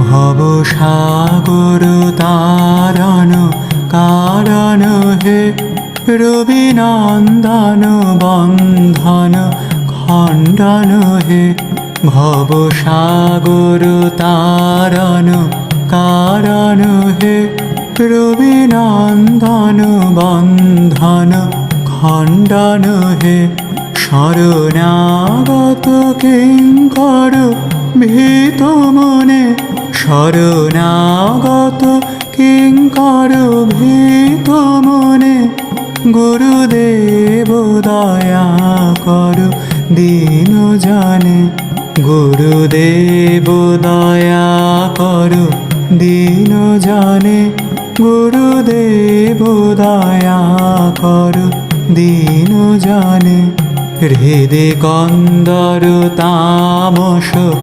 ভব সাগর তারণ কারণ হে রবিনন্দন বন্ধন খণ্ডন হে ভব সাগর তারণ কারণ হে রবিনন্দন বন্ধন খণ্ডন হে শরণাগত কিঙ্কর ভীত মনে শরণাগত কিঙ্কর ভীত মনে গুরুদেব দয়া করো দীন জানে গুরুদেব দয়া করো দীন জানে গুরুদেব দয়া করো দীন জানে হৃদে কন্দর তামস